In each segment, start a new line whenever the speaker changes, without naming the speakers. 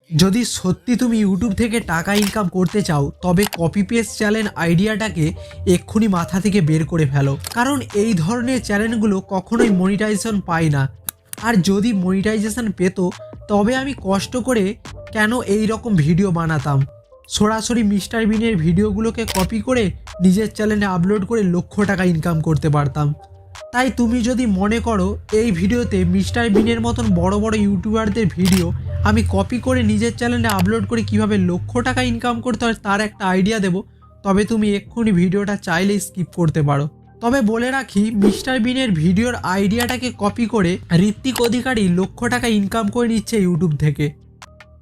যদি সত্যি তুমি ইউটিউব থেকে টাকা ইনকাম করতে চাও তবে কপি পেস্ট চ্যানেল আইডিয়াটাকে এক্ষুনি মাথা থেকে বের করে ফেলো, কারণ এই ধরনের চ্যানেলগুলো কখনোই মনিটাইজেশন পায় না। আর যদি মনিটাইজেশন পেত তবে আমি কষ্ট করে কেন এই রকম ভিডিও বানাতাম। সরাসরি মিস্টার বিনের ভিডিওগুলোকে কপি করে নিজের চ্যানেলে আপলোড করে লক্ষ টাকা ইনকাম করতে পারতাম। তাই তুমি যদি মনে করো এই ভিডিওতে মিস্টার বিনের মতন বড় বড় ইউটিউবারদের ভিডিও আমি কপি করে নিজের চ্যানেলে আপলোড করে কিভাবে লক্ষ টাকা ইনকাম করতে হয় তার একটা আইডিয়া দেব, তবে তুমি এক্ষুনি ভিডিওটা চাইলেই স্কিপ করতে পারো। তবে বলে রাখি, মিস্টার বিনের ভিডিওর আইডিয়াটাকে কপি করে ঋত্বিক অধিকারী লক্ষ টাকা ইনকাম করে নিচ্ছে ইউটিউব থেকে।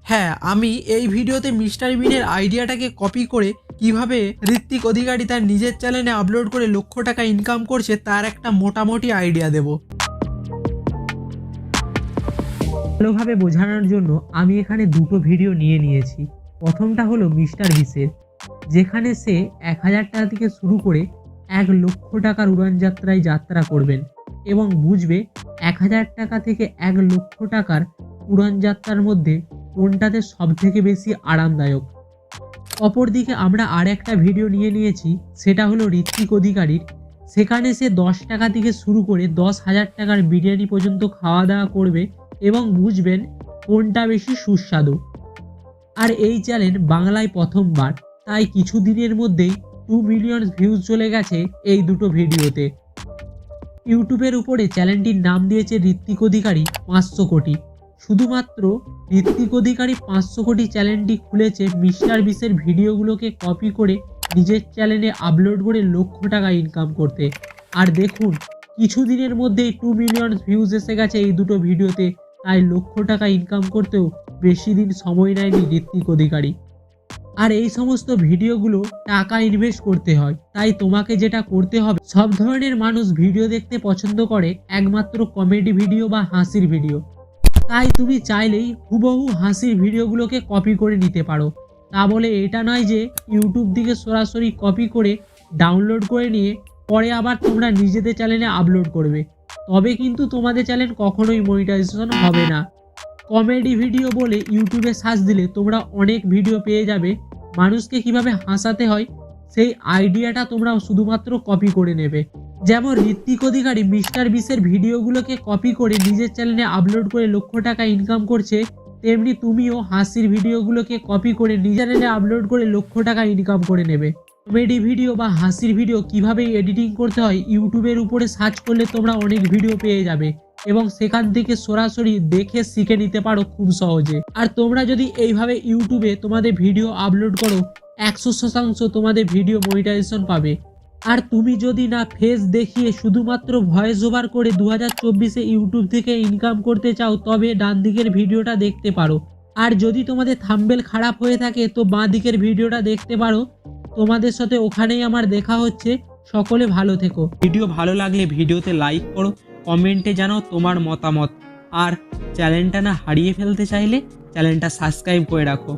হ্যাঁ, আমি এই ভিডিওতে মিস্টার বিনের আইডিয়াটাকে কপি করে কিভাবে ঋত্বিক অধিকারী তার নিজের চ্যানেলে আপলোড করে লক্ষ টাকা ইনকাম করছে তার একটা মোটামুটি আইডিয়া দেব। ভালোভাবে বোঝানোর জন্য আমি এখানে দুটো ভিডিও নিয়ে নিয়েছি। প্রথমটা হলো মিস্টার বিসের, যেখানে সে 1000 টাকা থেকে শুরু করে 1 লক্ষ টাকার উড়ানযাত্রায় যাত্রা করবেন এবং বুঝবে 1000 টাকা থেকে 1 লক্ষ টাকার উড়ানযাত্রার মধ্যে কোনটাতে সবথেকে বেশি আরামদায়ক। অপরদিকে আমরা আর একটা ভিডিও নিয়ে নিয়েছি, সেটা হলো ঋত্বিক অধিকারীর। সেখানে সে 10 টাকা থেকে শুরু করে 10,000 টাকার বিরিয়ানি পর্যন্ত খাওয়া দাওয়া করবে এবং বুঝবেন কোনটা বেশি সুস্বাদু। আর এই চ্যানেল বাংলায় প্রথমবার, তাই কিছু দিনের মধ্যেই 2 মিলিয়ন ভিউজ চলে গেছে এই দুটো ভিডিওতে। ইউটিউবের উপরে চ্যানেলটির নাম দিয়েছে ঋত্বিক অধিকারী 500 কোটি। শুধুমাত্র ঋত্বিক অধিকারী 500 কোটি চ্যানেলটি খুলেছে মিস্টার বিসের ভিডিওগুলোকে কপি করে নিজের চ্যানেলে আপলোড করে লক্ষ টাকা ইনকাম করতে। আর দেখুন, কিছুদিনের মধ্যেই 2 মিলিয়ন ভিউজ এসে গেছে এই দুটো ভিডিওতে, তাই লক্ষ টাকা ইনকাম করতেও বেশি দিন সময় নেয়নি ঋত্বিক অধিকারী। আর এই সমস্ত ভিডিওগুলো টাকা ইনভেস্ট করতে হয়, তাই তোমাকে যেটা করতে হবে, সব ধরনের মানুষ ভিডিও দেখতে পছন্দ করে একমাত্র কমেডি ভিডিও বা হাসির ভিডিও। তাই তুমি চাইলেই হুবহু হাসির ভিডিওগুলোকে কপি করে নিতে পারো। তা বলে এটা নয় যে ইউটিউব থেকে সরাসরি কপি করে ডাউনলোড করে নিয়ে পরে আবার তোমরা নিজেদের চ্যানেলে আপলোড করবে, তবে কিন্তু তোমাদের চ্যানেল কখনোই মনিটাইজেশন হবে না। কমেডি ভিডিও বলে ইউটিউবে সার্চ দিলে তোমরা অনেক ভিডিও পেয়ে যাবে। মানুষকে কিভাবে হাসাতে হয় সেই আইডিয়াটা তোমরা শুধুমাত্র কপি করে নেবে। যেমন ঋত্বিক অধিকারী মিস্টার বিসের ভিডিওগুলোকে কপি করে নিজের চ্যানেলে আপলোড করে লক্ষ টাকা ইনকাম করছে, তেমনি তুমিও হাসির ভিডিওগুলোকে কপি করে নিজের চ্যানেলে আপলোড করে লক্ষ টাকা ইনকাম করে নেবে। কমেডি ভিডিও বা হাসির ভিডিও কিভাবে এডিটিং করতে হয় ইউটিউবের উপরে সার্চ করলে তোমরা অনেক ভিডিও পেয়ে যাবে এবং সেখান থেকে সরাসরি দেখে শিখে নিতে পারো খুব সহজে। আর তোমরা যদি এইভাবে ইউটিউবে তোমাদের ভিডিও আপলোড করো, 100% তোমাদের ভিডিও মনিটাইজেশন পাবে। আর তুমি যদি না ফেস দেখিয়ে শুধুমাত্র ভয়েস ওভার করে 2024-এ ইউটিউব থেকে ইনকাম করতে চাও, তবে ডান দিকের ভিডিওটা দেখতে পারো। আর যদি তোমাদের থাম্বনেল খারাপ হয়ে থাকে তো বাঁ দিকের ভিডিওটা দেখতে পারো। তোমাদের সাথে ওখানেই আমার দেখা হচ্ছে। সকলে ভালো থেকো। ভিডিও ভালো লাগলে ভিডিওতে লাইক করো, কমেন্টে জানাও তোমার মতামত। আর চ্যানেলটা না হারিয়ে ফেলতে চাইলে চ্যানেলটা সাবস্ক্রাইব করে রাখো।